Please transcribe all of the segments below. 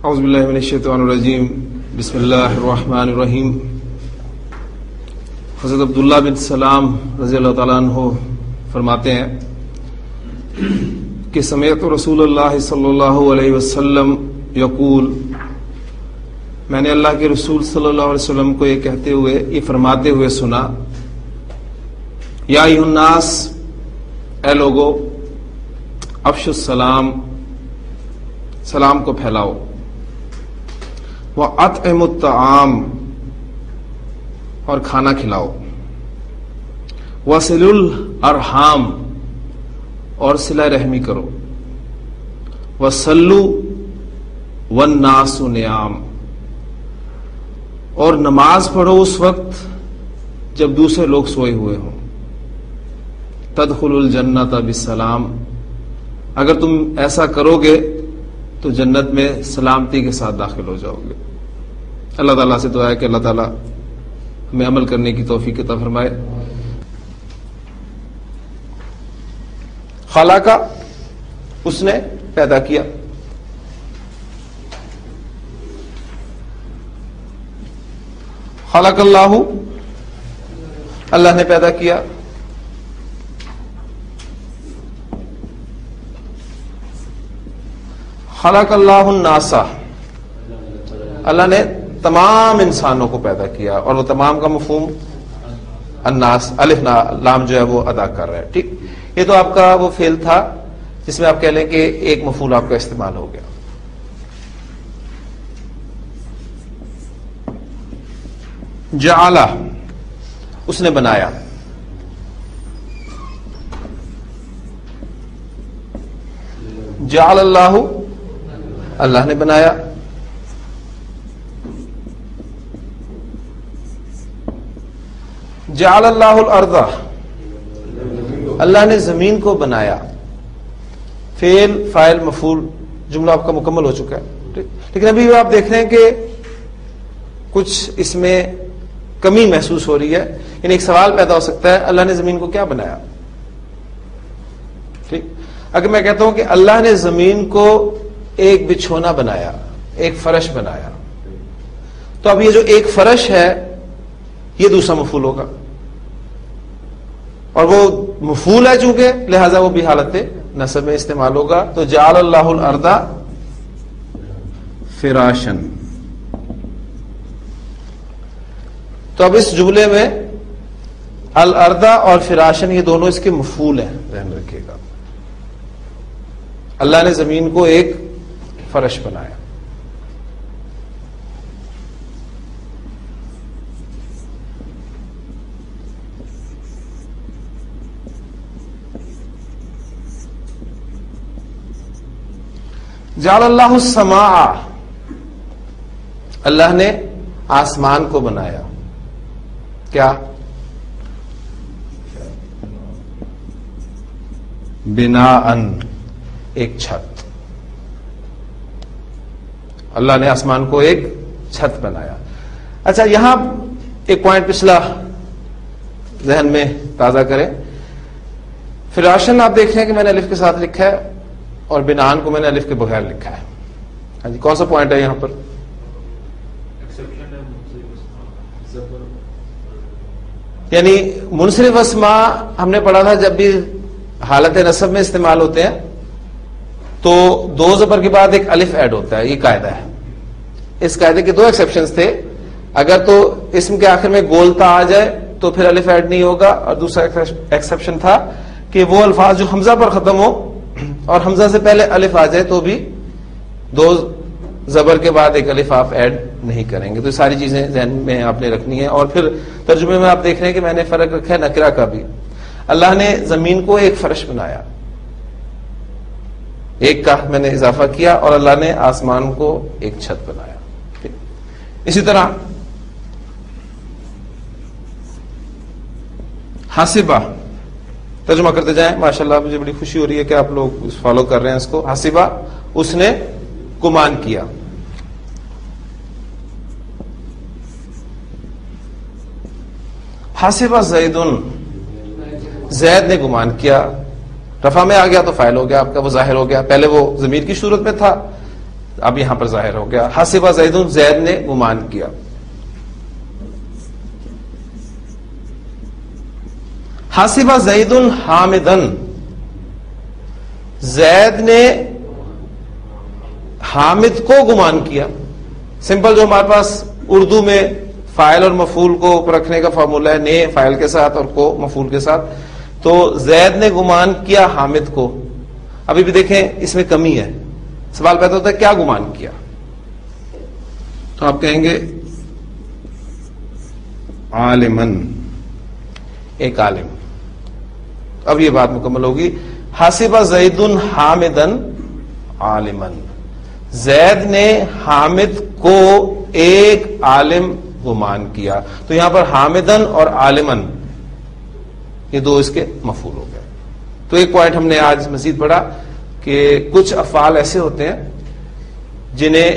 اعوذ باللہ من الشیطان الرجیم بسم اللہ الرحمن الرحیم۔ حضرت عبداللہ بن سلام رضی اللہ تعالیٰ عنہ فرماتے ہیں کہ سمعت رسول اللہ صلی اللہ علیہ وسلم یقول، میں نے اللہ کے رسول صلی اللہ علیہ وسلم کو یہ فرماتے ہوئے سنا، یا ایھا الناس، اے لوگو، افشوا السلام، سلام کو پھیلاؤ، وَأَطْعِمُوا الطَّعَامَ، اور کھانا کھلاؤ، وَصِلُوا الْأَرْحَامَ، اور صلہ رحمی کرو، وَصَلُّوا وَالنَّاسُ نِیَامٌ، اور نماز پڑھو اس وقت جب دوسرے لوگ سوئے ہوئے ہوں، تدخلوا الجنۃ بالسلام، اگر تم ایسا کرو گے تو جنت میں سلامتی کے ساتھ داخل ہو جاؤ گے۔ اللہ تعالیٰ سے دعا ہے کہ اللہ تعالیٰ ہمیں عمل کرنے کی توفیق عطا فرمائے۔ خلق، اس نے پیدا کیا، خلق اللہ، اللہ نے پیدا کیا، خلق اللہ الناس، اللہ نے تمام انسانوں کو پیدا کیا، اور وہ تمام کا مفہوم الناس، الف لام جو ہے وہ ادا کر رہا ہے۔ ٹھیک، یہ تو آپ کا وہ فعل تھا جس میں آپ کہہ لیں کہ ایک مفعول آپ کا استعمال ہو گیا۔ جعل، اس نے بنایا، جعل اللہ، اللہ نے بنایا، جعل اللہ الارض، اللہ نے زمین کو بنایا، فعل فاعل مفعول، جملہ آپ کا مکمل ہو چکا ہے۔ لیکن ابھی آپ دیکھ رہے ہیں کہ کچھ اس میں کمی محسوس ہو رہی ہے، یعنی ایک سوال پیدا ہو سکتا ہے، اللہ نے زمین کو کیا بنایا؟ ٹھیک، اگر میں کہتا ہوں کہ اللہ نے زمین کو ایک بچھونا بنایا، ایک فرش بنایا، تو اب یہ جو ایک فرش ہے یہ دوسرا مفعول ہوگا، اور وہ مفعول ہے چونکہ لہذا وہ بھی حالت نصب میں استعمال ہوگا، تو جعل اللہ الارض فراشن۔ تو اب اس جملے میں الارض اور فراشن یہ دونوں اس کے مفعول ہیں، ذہن رکھیے گا۔ اللہ نے زمین کو ایک فرش بنایا، جعل اللہ السماء، اللہ نے آسمان کو بنایا، کیا؟ بناءً، ایک چھت، اللہ نے آسمان کو ایک چھت بنایا۔ اچھا، یہاں ایک پوائنٹ پچھلا ذہن میں تازہ کریں، فراشن آپ دیکھ رہے ہیں کہ میں نے الف کے ساتھ لکھا ہے، اور بنان کو میں نے الف کے بغیر لکھا ہے۔ ہاں جی، کون سا پوائنٹ ہے یہاں پر؟ یعنی منصرف اسماء ہم نے پڑھا تھا جب بھی حالت نصب میں استعمال ہوتے ہیں تو دو زبر کے بعد ایک الف ایڈ ہوتا ہے، یہ قاعدہ ہے۔ اس قاعدے کے دو ایکسیپشنز تھے، اگر تو اسم کے آخر میں گولتا آ جائے تو پھر الف ایڈ نہیں ہوگا، اور دوسرا ایکسیپشن تھا کہ وہ الفاظ جو حمزہ پر ختم ہو اور حمزہ سے پہلے الف آ جائے تو بھی دو زبر کے بعد ایک الف آپ ایڈ نہیں کریں گے۔ تو یہ ساری چیزیں ذہن میں آپ نے رکھنی ہے۔ اور پھر ترجمے میں آپ دیکھ رہے ہیں کہ میں نے فرق رکھا ہے نکرہ کا بھی۔ اللہ نے زمین کو ایک فرش بنایا، ایک کا میں نے اضافہ کیا، اور اللہ نے آسمان کو ایک چھت بنایا۔ اسی طرح حاسبہ، ترجمہ کرتے جائیں، ماشاءاللہ مجھے بڑی خوشی ہو رہی ہے کہ آپ لوگ فالو کر رہے ہیں اس کو۔ حاسبہ، اس نے گمان کیا، حاسبہ زید، زید نے گمان کیا، رفع میں آ گیا تو فاعل ہو گیا آپ کا، وہ ظاہر ہو گیا، پہلے وہ ضمیر کی صورت میں تھا، اب یہاں پر ظاہر ہو گیا. حسب زید، زید نے گمان کیا. حسب زید حامدن، زید نے حامد کو گمان کیا. سمپل جو ہمارے پاس اردو میں فاعل اور مفعول کو رکھنے کا فارمولا ہے، نے فاعل کے ساتھ اور کو مفعول کے ساتھ. تو زید نے گمان کیا حامد کو. ابھی بھی دیکھیں اس میں کمی ہے. سوال پیدا ہوتا ہے کیا گمان کیا؟ تو آپ کہیں گے عالمن، ایک عالم. اب یہ بات مکمل ہوگی. حسب زید حامدن عالمن، زید نے حامد کو ایک عالم گمان کیا. تو یہاں پر حامدن اور عالمن یہ دو اس کے مفعول ہو گئے. تو ایک پوائنٹ ہم نے آج مزید پڑھا کہ کچھ افعال ایسے ہوتے ہیں جنہیں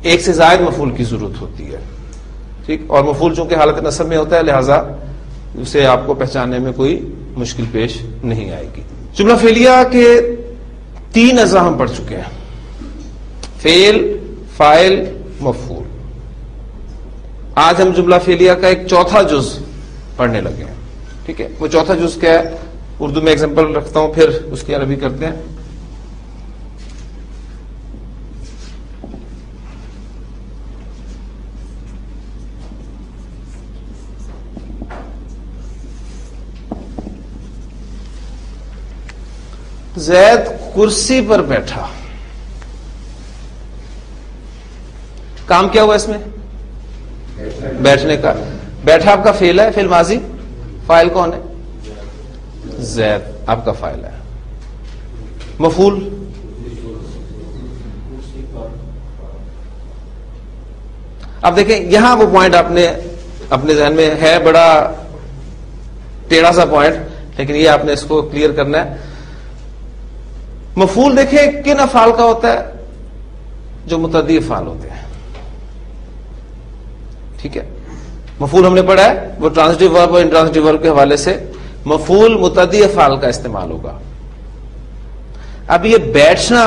ایک سے زائد مفعول کی ضرورت ہوتی ہے. ٹھیک، اور مفعول چونکہ حالت نصب میں ہوتا ہے لہذا اسے آپ کو پہچاننے میں کوئی مشکل پیش نہیں آئے گی. جملہ فعلیہ کے 3 اجزاء ہم پڑھ چکے ہیں، فعل، فاعل، مفعول. آج ہم جملہ فعلیہ کا ایک چوتھا جز پڑھنے لگے ہیں. ٹھیک ہے، وہ چوتھا جز کیا ہے؟ اردو میں ایگزامپل رکھتا ہوں پھر اس کی عربی کرتے ہیں. زید کرسی پر بیٹھا. کام کیا ہوا اس میں؟ بیٹھنے کا. بیٹھا آپ کا فعل ہے، فعل ماضی. فاعل کون ہے؟ زید آپ کا فاعل ہے. مفعول اب دیکھیں یہاں وہ پوائنٹ آپ نے اپنے ذہن میں ہے، بڑا ٹیڑھا سا پوائنٹ، لیکن یہ آپ نے اس کو کلیئر کرنا ہے. مفعول دیکھیں کن افعال کا ہوتا ہے؟ جو متعدی افعال ہوتے ہیں. ٹھیک ہے، مفعول ہم نے پڑھا ہے وہ ٹرانزٹیو ورب اور انٹرانزٹیو ورب کے حوالے سے مفعول متعدی افعال کا استعمال ہوگا. اب یہ بیٹھنا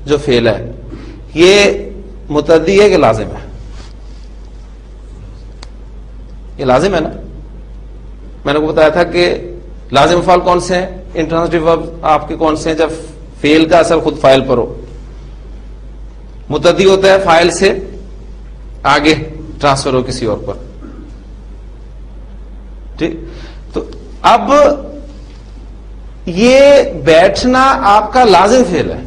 جو فعل ہے یہ متعدی ہے کہ لازم ہے؟ یہ لازم ہے نا. میں نے کو بتایا تھا کہ لازم افعال کون سے ہیں؟ انٹرانزٹیو ورب آپ کے کون سے ہیں؟ جب فعل کا اثر خود فاعل پر ہو. متعدی ہوتا ہے فاعل سے آگے ٹرانسفر ہو کسی اور پر. ٹھیک، تو اب یہ بیٹھنا آپ کا لازم فعل ہے.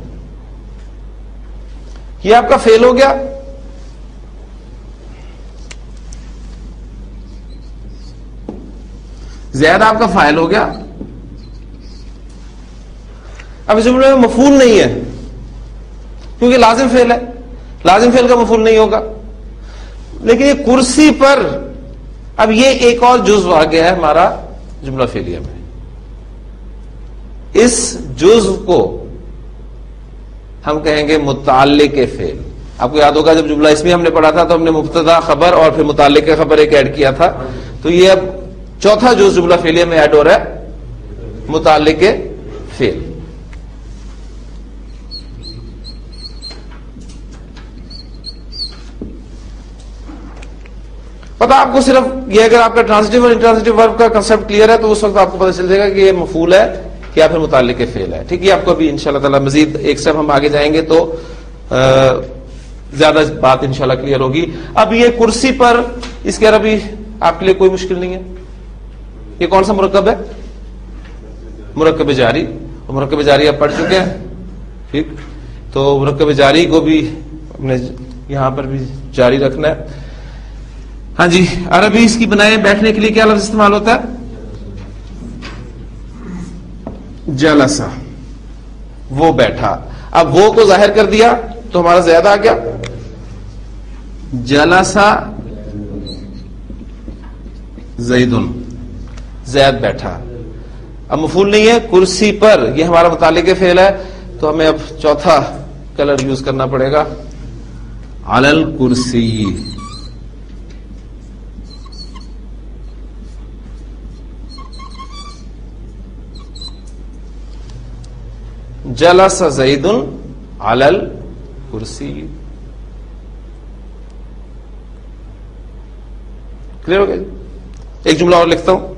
یہ آپ کا فعل ہو گیا. زید آپ کا فاعل ہو گیا. اب اس جملے میں مفعول نہیں ہے کیونکہ لازم فعل ہے. لازم فعل کا مفعول نہیں ہوگا. لیکن یہ کرسی پر، اب یہ ایک اور جزو آ گیا ہے ہمارا جملہ فعلیہ میں. اس جزو کو ہم کہیں گے متعلق فعل. آپ کو یاد ہوگا جب جملہ اسمی ہم نے پڑھا تھا تو ہم نے مبتدا خبر اور پھر متعلق خبر ایک ایڈ کیا تھا. تو یہ اب چوتھا جز جملہ فعلیہ میں ایڈ ہو رہا ہے، متعلق فعل. پتا آپ کو صرف یہ، اگر آپ کا ٹرانزٹیو اور انٹرانزٹیو ورب کا کنسپٹ کلیئر ہے تو اس وقت آپ کو پتہ چل جائے گا کہ یہ مفعول ہے یا پھر متعلق فعل ہے. ٹھیک ہے، آپ کو ابھی انشاءاللہ تعالی مزید ایک سٹیپ ہم آگے جائیں گے تو زیادہ بات انشاءاللہ کلیئر ہوگی. اب یہ کرسی پر، اس کے عربی آپ کے لیے کوئی مشکل نہیں ہے. یہ کون سا مرکب ہے؟ مرکب جاری. مرکب جاری آپ پڑھ چکے ہیں. ٹھیک، تو مرکب جاری کو بھی ہم نے یہاں پر بھی جاری رکھنا ہے. ہاں جی، عربی اس کی بنائیں. بیٹھنے کے لیے کیا لفظ استعمال ہوتا ہے؟ جلسہ. وہ بیٹھا. اب وہ کو ظاہر کر دیا تو ہمارا زیادہ آ گیا. جلسہ زیدن، زید بیٹھا. اب مفعول نہیں ہے، کرسی پر یہ ہمارا متعلق فعل ہے تو ہمیں اب چوتھا کلر یوز کرنا پڑے گا، علی الکرسی. جلس زید علی کرسی. کلیئر ہو گیا؟ ایک جملہ اور لکھتا ہوں.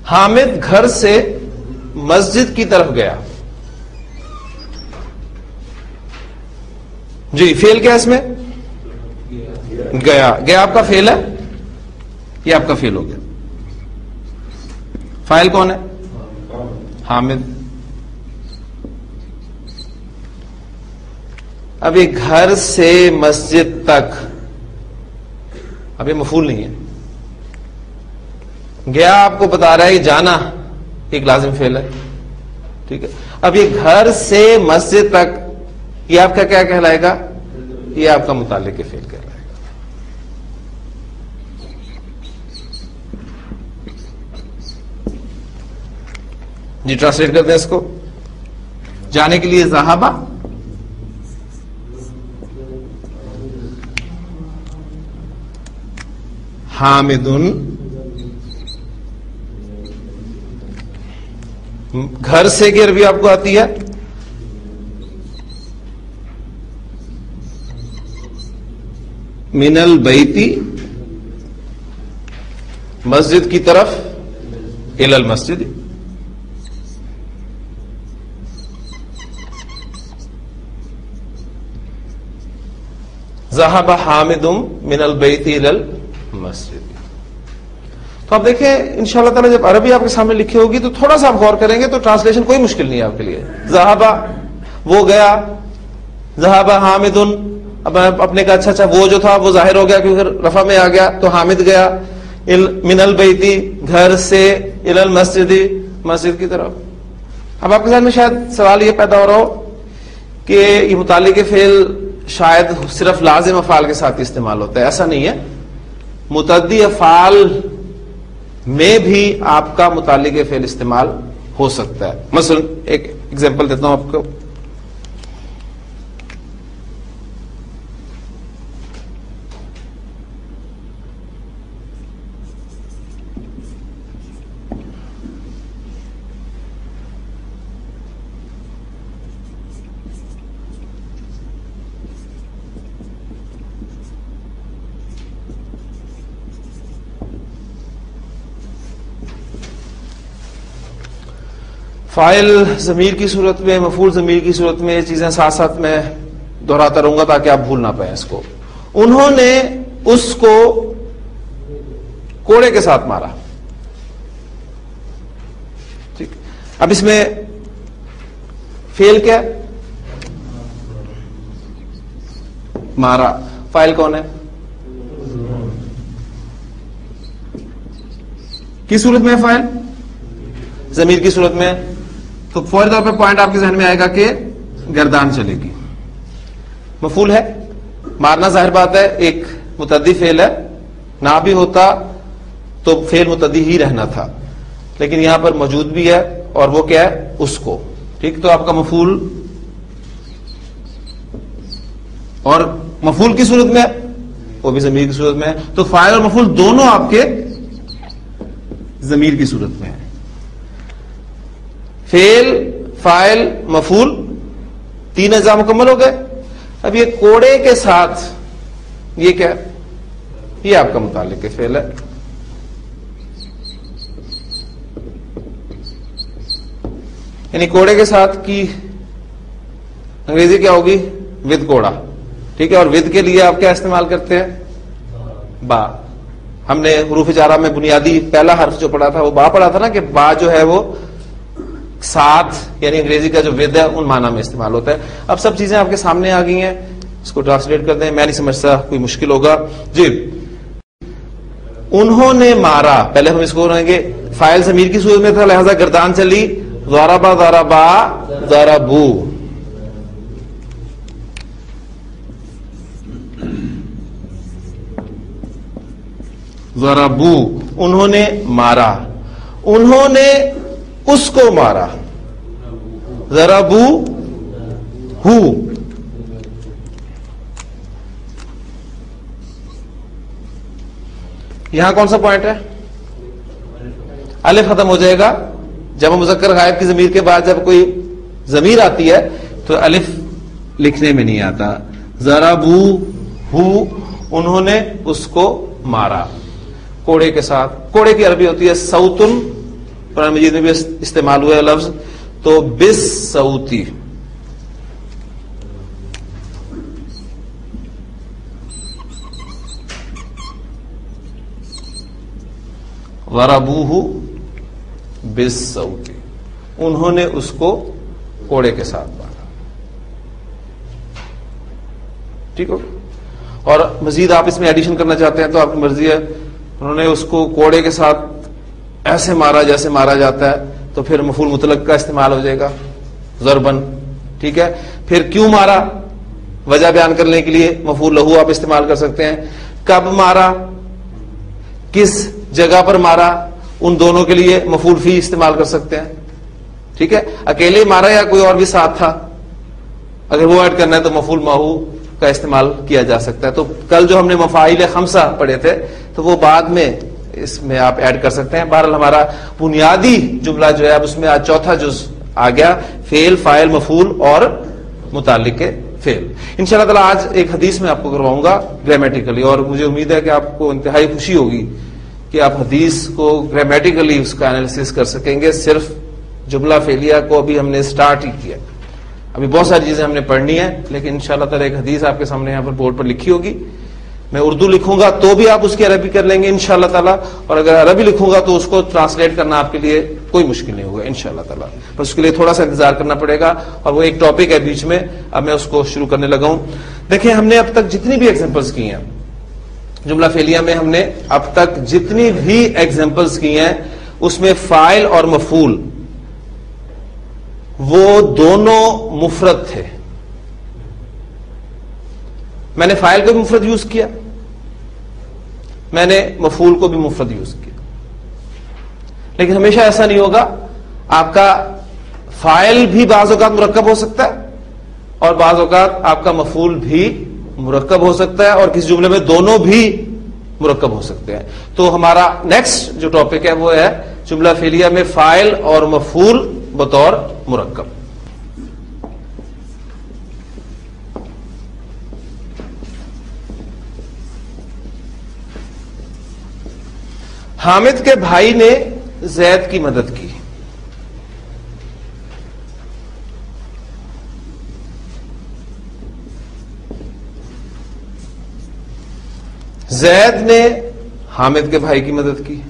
حامد گھر سے مسجد کی طرف گیا. جی فیل کیا اس میں؟ گیا. گیا آپ کا فیل ہے، یہ آپ کا فیل ہو گیا. فائل کون ہے؟ حامد. اب یہ گھر سے مسجد تک، اب یہ مفعول نہیں ہے. گیا آپ کو بتا رہا ہے کہ جانا ایک لازم فعل ہے. ٹھیک ہے. اب یہ گھر سے مسجد تک، یہ آپ کا کیا کہلائے گا؟ یہ آپ کا متعلق فعل کہلائے گا. جی ٹرانسلیٹ کرتے ہیں اس کو. جانے کے لیے ذہابہ، حامدن. گھر سے کی عربی آپ کو آتی ہے؟ من البیتی، مسجد کی طرف، الی المسجد. ذهب حامد من البیت الی المسجد. تو آپ دیکھیں انشاءاللہ تعالی جب عربی آپ کے سامنے لکھی ہوگی تو تھوڑا سا آپ غور کریں گے تو ٹرانسلیشن کوئی مشکل نہیں ہے آپ کے لیے. ذهب وہ گیا، ذهب حامد. اب اپنے کا اچھا وہ جو تھا وہ ظاہر ہو گیا کیونکہ رفع میں آ گیا تو حامد گیا. من البیتی، گھر سے، الی المسجد، مسجد کی طرف. اب آپ کے ذہن میں شاید سوال یہ پیدا ہو رہا ہو کہ یہ متعلق فعل شاید صرف لازم افعال کے ساتھ استعمال ہوتا ہے. ایسا نہیں ہے، متعدی افعال میں بھی آپ کا متعلق فعل استعمال ہو سکتا ہے. مثلا ایک ایگزامپل دیتا ہوں آپ کو. فاعل ضمیر کی صورت میں، مفعول ضمیر کی صورت میں، یہ چیزیں ساتھ ساتھ میں دہراتا رہوں گا تاکہ آپ بھول نہ پائیں اس کو. انہوں نے اس کو کوڑے کے ساتھ مارا. ٹھیک. اب اس میں فعل کیا ہے؟ مارا. فاعل کون ہے؟ کس صورت میں ہے فاعل؟ ضمیر کی صورت میں. تو فوری طور پہ پوائنٹ آپ کے ذہن میں آئے گا کہ گردان چلے گی. مفعول ہے، مارنا ظاہر بات ہے ایک متعدی فعل ہے، نہ بھی ہوتا تو فعل متعدی ہی رہنا تھا، لیکن یہاں پر موجود بھی ہے اور وہ کیا ہے؟ اس کو. ٹھیک. تو آپ کا مفعول، اور مفعول کی صورت میں وہ بھی ضمیر کی صورت میں ہے. تو فاعل اور مفعول دونوں آپ کے ضمیر کی صورت میں ہے. فعل، فاعل، مفعول، تین اجزاء مکمل ہو گئے. اب یہ کوڑے کے ساتھ، یہ کیا؟ یہ آپ کا متعلق فعل ہے. یعنی کوڑے کے ساتھ کی انگریزی کیا ہوگی؟ ود کوڑا. ٹھیک ہے. اور ود کے لیے آپ کیا استعمال کرتے ہیں؟ با. ہم نے حروف جارہ میں بنیادی پہلا حرف جو پڑھا تھا وہ با پڑھا تھا نا، کہ با جو ہے وہ ساتھ، یعنی انگریزی کا جو ود ہے ان معنی میں استعمال ہوتا ہے. اب سب چیزیں آپ کے سامنے آ گئی ہیں، اس کو ٹرانسلیٹ کر دیں. میں نہیں سمجھتا کوئی مشکل ہوگا. جی انہوں نے مارا. پہلے ہم اس کو رہیں گے، فاعل ضمیر کی صورت میں تھا لہذا گردان چلی. ضربا ضربا ضربو. ضربو انہوں نے مارا. انہوں نے اس کو مارا. ضربو ہو. یہاں کون سا پوائنٹ ہے؟ الف ختم ہو جائے گا. جمع مذکر غائب کی ضمیر کے بعد جب کوئی ضمیر آتی ہے تو الف لکھنے میں نہیں آتا. ضربو ہو, انہوں نے اس کو مارا کوڑے کے ساتھ. کوڑے کی عربی ہوتی ہے صوتن, قرآن مجید میں بھی استعمال ہوا ہے لفظ, تو بس صوتی. ضربوہ بالصوت, انہوں نے اس کو کوڑے کے ساتھ مارا. ٹھیک ہو. اور مزید آپ اس میں ایڈیشن کرنا چاہتے ہیں تو آپ کی مرضی ہے. انہوں نے اس کو کوڑے کے ساتھ ایسے مارا جیسے مارا جاتا ہے, تو پھر مفعول مطلق کا استعمال ہو جائے گا ضربن. ٹھیک ہے. پھر کیوں مارا, وجہ بیان کرنے کے لیے مفعول لہو آپ استعمال کر سکتے ہیں. کب مارا, کس جگہ پر مارا, ان دونوں کے لیے مفعول فی استعمال کر سکتے ہیں. ٹھیک ہے. اکیلے مارا یا کوئی اور بھی ساتھ تھا, اگر وہ ایڈ کرنا ہے تو مفعول ماہو کا استعمال کیا جا سکتا ہے. تو کل جو ہم نے مفاعیل خمسہ پڑھے تھے تو وہ بعد میں اس میں آپ ایڈ کر سکتے ہیں. بہرحال ہمارا بنیادی جملہ جو ہے اب اس میں آج چوتھا جز آ گیا, فعل, فاعل, مفعول اور متعلق فعل. انشاءاللہ تعالی آج ایک حدیث میں آپ کو کرواؤں گا گرامیٹیکلی, اور مجھے امید ہے کہ آپ کو انتہائی خوشی ہوگی کہ آپ حدیث کو گرامیٹیکلی اس کا انالیسس کر سکیں گے. صرف جملہ فعلیہ کو ابھی ہم نے سٹارٹ ہی کیا, ابھی بہت ساری چیزیں ہم نے پڑھنی ہیں, لیکن انشاءاللہ تعالی ایک حدیث آپ کے سامنے یہاں پر بورڈ پر لکھی ہوگی. میں اردو لکھوں گا تو بھی آپ اس کی عربی کر لیں گے انشاءاللہ تعالی, اور اگر عربی لکھوں گا تو اس کو ٹرانسلیٹ کرنا آپ کے لیے کوئی مشکل نہیں ہوگا انشاءاللہ تعالی. بس اس کے لیے تھوڑا سا انتظار کرنا پڑے گا, اور وہ ایک ٹاپک ہے بیچ میں, اب میں اس کو شروع کرنے لگا ہوں. دیکھیں, ہم نے اب تک جتنی بھی ایگزامپلس کی ہیں جملہ فعلیہ میں, ہم نے اب تک جتنی بھی ایگزامپلس کی ہیں اس میں فاعل اور مفعول وہ دونوں مفرد تھے. میں نے فاعل کو بھی مفرد یوز کیا, میں نے مفعول کو بھی مفرد یوز کیا, لیکن ہمیشہ ایسا نہیں ہوگا. آپ کا فاعل بھی بعض اوقات مرکب ہو سکتا ہے اور بعض اوقات آپ کا مفعول بھی مرکب ہو سکتا ہے, اور کسی جملے میں دونوں بھی مرکب ہو سکتے ہیں. تو ہمارا نیکسٹ جو ٹاپک ہے وہ ہے جملہ فعلیہ میں فاعل اور مفعول بطور مرکب. حامد کے بھائی نے زید کی مدد کی. زید نے حامد کے بھائی کی مدد کی.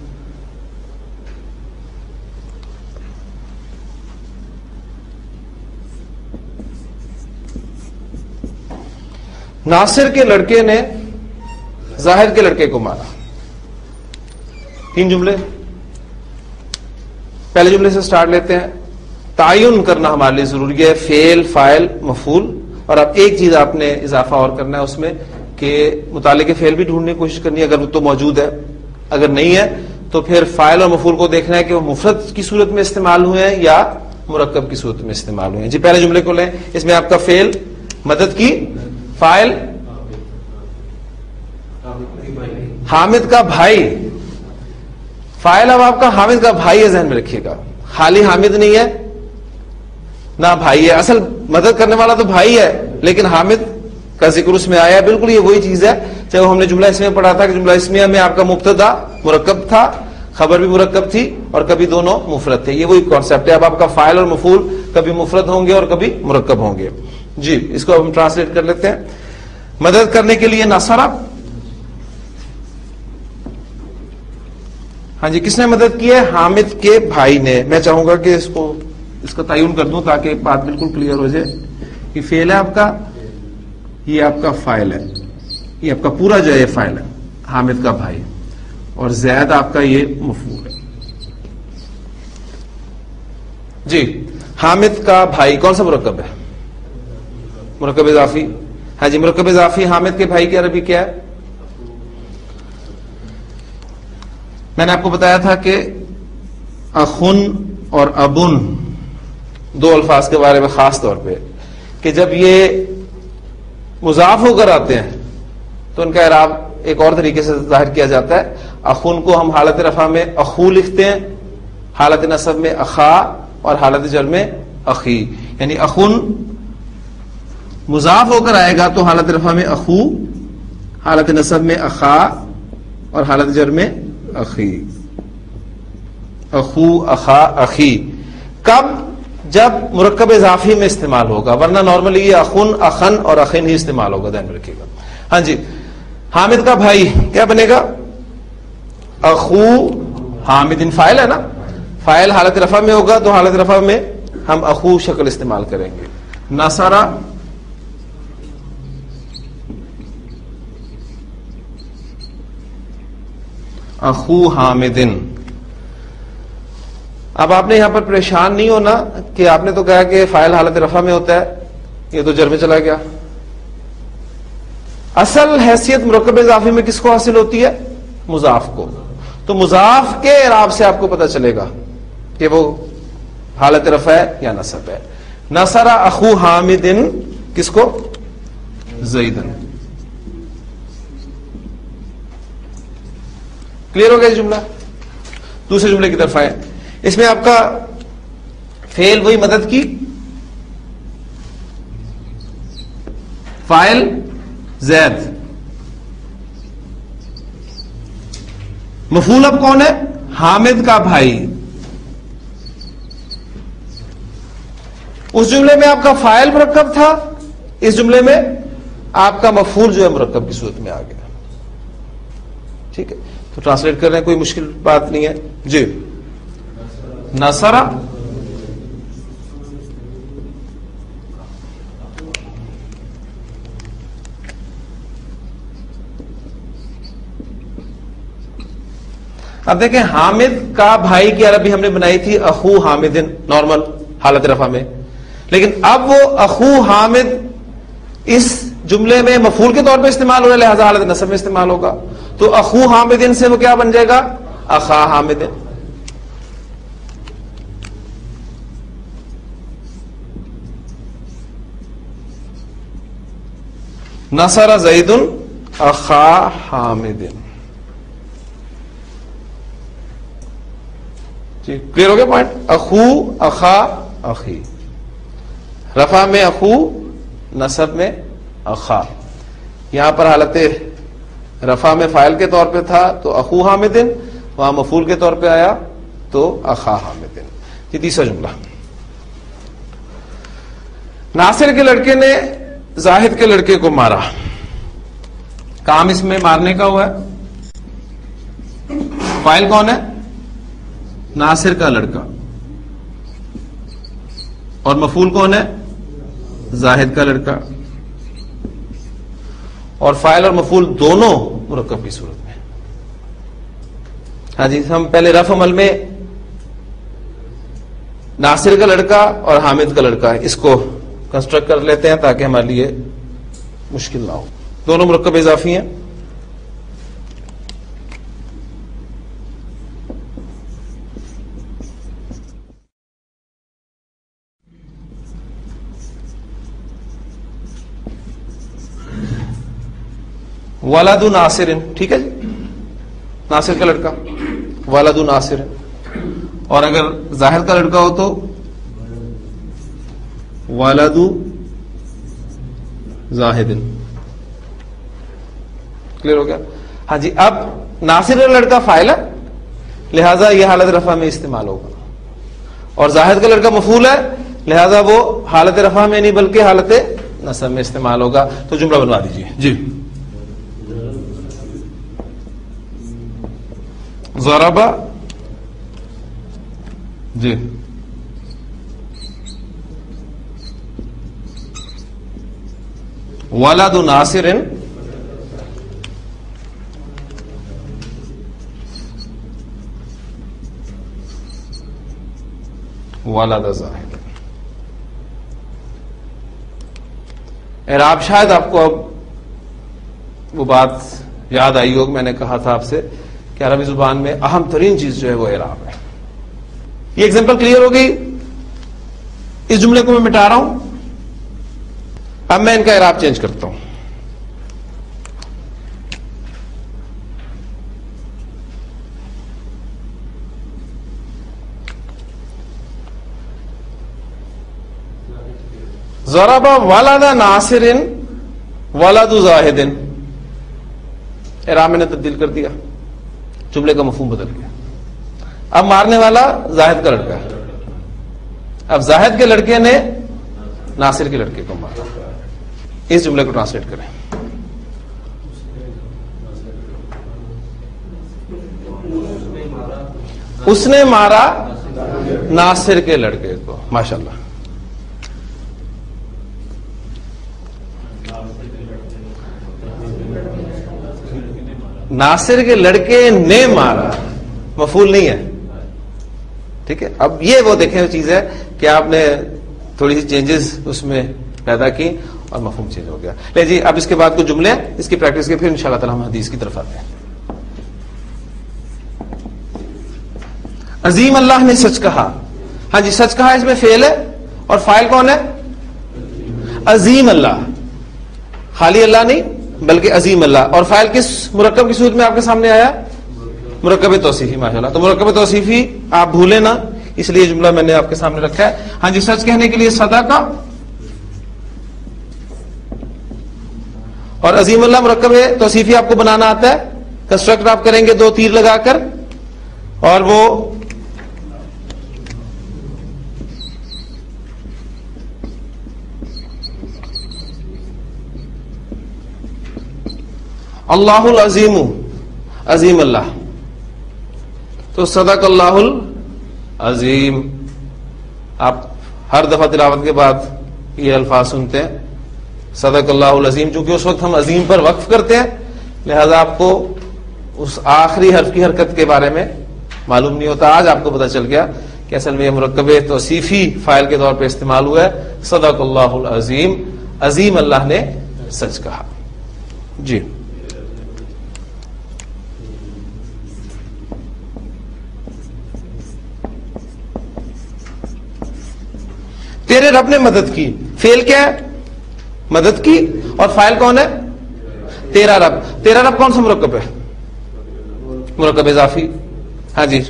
ناصر کے لڑکے نے زاہد کے لڑکے کو مارا. 3 جملے. پہلے جملے سے سٹارٹ لیتے ہیں. تعین کرنا ہمارے لیے ضروری ہے, فعل, فاعل, مفعول. اور اب ایک چیز آپ نے اضافہ اور کرنا ہے اس میں کہ متعلق فعل بھی ڈھونڈنے کی کوشش کرنی ہے اگر وہ تو موجود ہے. اگر نہیں ہے تو پھر فاعل اور مفعول کو دیکھنا ہے کہ وہ مفرد کی صورت میں استعمال ہوئے ہیں یا مرکب کی صورت میں استعمال ہوئے ہیں. جی پہلے جملے کو لیں. اس میں آپ کا فعل مدد کی, فاعل حامد کا بھائی, فاعل اب آپ کا حامد کا بھائی ہے, ذہن میں رکھیے گا. خالی حامد نہیں ہے نہ بھائی ہے, اصل مدد کرنے والا تو بھائی ہے لیکن حامد کا ذکر اس میں آیا. بالکل یہ وہی چیز ہے چاہے ہم نے جملہ اسمیہ پڑھا تھا کہ جملہ اسمیہ میں آپ کا مبتدا مرکب تھا, خبر بھی مرکب تھی, اور کبھی دونوں مفرد تھے. یہ وہی کانسیپٹ ہے. اب آپ کا فاعل اور مفعول کبھی مفرد ہوں گے اور کبھی مرکب ہوں گے. جی اس کو ہم ٹرانسلیٹ کر لیتے ہیں. مدد کرنے کے لیے نصرہ, ہاں جی کس نے مدد کی ہے؟ حامد کے بھائی نے. میں چاہوں گا کہ اس کا تعین کر دوں تاکہ بات بالکل کلیئر ہو جائے. یہ فعل ہے آپ کا, یہ آپ کا فاعل ہے, یہ آپ کا پورا جو ہے یہ فاعل ہے حامد کا بھائی, اور زید آپ کا یہ مفعول ہے. جی حامد کا بھائی کون سا مرکب ہے؟ مرکب اضافی. ہاں جی مرکب اضافی حامد کے بھائی کی عربی کیا ہے؟ میں نے آپ کو بتایا تھا کہ اخن اور ابن دو الفاظ کے بارے میں خاص طور پہ کہ جب یہ مضاف ہو کر آتے ہیں تو ان کا اعراب ایک اور طریقے سے ظاہر کیا جاتا ہے. اخون کو ہم حالت رفع میں اخو لکھتے ہیں, حالت نصب میں اخا, اور حالت جر میں اخی. یعنی اخون مضاف ہو کر آئے گا تو حالت رفع میں اخو, حالت نصب میں اخا, اور حالت جر میں اخی. اخو, اخا, اخی. کب؟ جب مرکب اضافی میں استعمال ہوگا, ورنہ نارملی یہ اخن, اخن اور اخن ہی استعمال ہوگا, دھیان میں رکھیے گا. ہاں جی, حامد کا بھائی کیا بنے گا؟ اخو حامد. فائل ہے نا, فائل حالت رفع میں ہوگا تو حالت رفع میں ہم اخو شکل استعمال کریں گے. نصرہ اخو حامدن. اب آپ نے یہاں پر پریشان نہیں ہونا کہ آپ نے تو کہا کہ فاعل حالت رفع میں ہوتا ہے, یہ تو جر میں چلا گیا. اصل حیثیت مرکب اضافی میں کس کو حاصل ہوتی ہے؟ مضاف کو. تو مضاف کے اعراب سے آپ کو پتہ چلے گا کہ وہ حالت رفع ہے یا نصب ہے. نصر اخو حامدن کس کو؟ زیدن. کلیئر ہو گیا یہ جملہ؟ دوسرے جملے کی طرف آئے. اس میں آپ کا فعل وہی مدد کی, فاعل زید, مفعول اب کون ہے؟ حامد کا بھائی. اس جملے میں آپ کا فاعل مرکب تھا, اس جملے میں آپ کا مفعول جو ہے مرکب کی صورت میں آ گیا. ٹھیک ہے, تو ٹرانسلیٹ کر رہے ہیں, کوئی مشکل بات نہیں ہے جی. نصرہ اب دیکھیں, حامد کا بھائی کی عربی ہم نے بنائی تھی اخو حامدن, نارمل حالت رفع میں. لیکن اب وہ اخو حامد اس جملے میں مفعول کے طور پہ استعمال ہو رہا ہے, لہذا حالت نصب میں استعمال ہوگا. تو اخو حامدن سے وہ کیا بن جائے گا؟ اخا حامدن. نصر زید اخا حامد. جی کلیئر ہو گیا پوائنٹ؟ اخو, اخا, اخی. رفع میں اخو, نصب میں اخا. یہاں پر حالت رفع میں فاعل کے طور پہ تھا تو اخو حامدن, وہاں مفعول کے طور پہ آیا تو اخا حامدن. یہ تیسرا جملہ. ناصر کے لڑکے نے زاہد کے لڑکے کو مارا. کام اس میں مارنے کا ہوا ہے. فاعل کون ہے؟ ناصر کا لڑکا. اور مفعول کون ہے؟ زاہد کا لڑکا. اور فاعل اور مفعول دونوں مرکب کی صورت میں. ہاں جی, ہم پہلے رفع عمل میں ناصر کا لڑکا اور حامد کا لڑکا اس کو کنسٹرکٹ کر لیتے ہیں تاکہ ہمارے لیے مشکل نہ ہو. دونوں مرکب اضافی ہیں. ولد ناصر, ٹھیک ہے جی, ناصر کا لڑکا ولد ناصر. اور اگر ظاہر کا لڑکا ہو تو ولد زاہد. کلیئر ہو گیا؟ ہاں جی. اب ناصر کا لڑکا فاعل ہے, لہذا یہ حالت رفع میں استعمال ہوگا. اور زاہد کا لڑکا مفعول ہے, لہذا وہ حالت رفع میں نہیں بلکہ حالت نصب میں استعمال ہوگا. تو جملہ بنوا دیجیے جی. ضربہ جی ولد ناصر ولد زاہد. اعراب شاید آپ کو اب وہ بات یاد آئی ہوگی, میں نے کہا تھا آپ سے کہ عربی زبان میں اہم ترین چیز جو ہے وہ اعراب ہے. یہ ایگزامپل کلیئر ہو گئی. اس جملے کو میں مٹا رہا ہوں. اب میں ان کا اعراب چینج کرتا ہوں. ضرب ولد ناصر ولد زاہد. اعراب میں نے تبدیل کر دیا, جملے کا مفہوم بدل گیا. اب مارنے والا زاہد کا لڑکا ہے. اب زاہد کے لڑکے نے ناصر کے لڑکے کو مارا. اس جملے کو ٹرانسلیٹ کریں. اس نے مارا ناصر کے لڑکے کو. ماشاءاللہ. ناصر کے لڑکے نے مارا, مفعول نہیں ہے. ٹھیک ہے. اب یہ وہ دیکھیں چیز ہے کہ آپ نے تھوڑی سی چینجز اس میں پیدا کی اور مفہوم چینج ہو گیا. لے جی, اب اس کے بعد کچھ جملے اس کی پریکٹس کے, پھر انشاءاللہ تعالی ہم حدیث کی طرف آتے ہیں. عظیم اللہ نے سچ کہا. ہاں جی, سچ کہا اس میں فعل ہے اور فاعل کون ہے؟ عظیم اللہ. خالی اللہ نہیں بلکہ عظیم اللہ. اور فاعل کس مرکب کی صورت میں آپ کے سامنے آیا؟ مرکب توصیفی. ماشاءاللہ. تو مرکب توصیفی آپ بھولے نا, اس لیے جملہ میں نے آپ کے سامنے رکھا ہے. ہاں جی, سچ کہنے کے لیے صدقہ اور عظیم اللہ مرکب توصیفی آپ کو بنانا آتا ہے. کنسٹرکٹ آپ کریں گے 2 تیر لگا کر, اور وہ اللہ العظیم, عظیم اللہ. تو صدق اللہ العظیم. آپ ہر دفعہ تلاوت کے بعد یہ الفاظ سنتے ہیں, صدق اللہ العظیم. چونکہ اس وقت ہم عظیم پر وقف کرتے ہیں, لہذا آپ کو اس آخری حرف کی حرکت کے بارے میں معلوم نہیں ہوتا. آج آپ کو پتہ چل گیا کہ اصل میں یہ مرکب توصیفی فاعل کے طور پہ استعمال ہوا ہے. صدق اللہ العظیم, عظیم اللہ نے سچ کہا. جی, تیرے رب نے مدد کی. فعل کیا ہے؟ مدد کی. اور فاعل کون ہے؟ تیرا رب. تیرا رب کون سا مرکب ہے؟ مرکب اضافی. ہاں جی,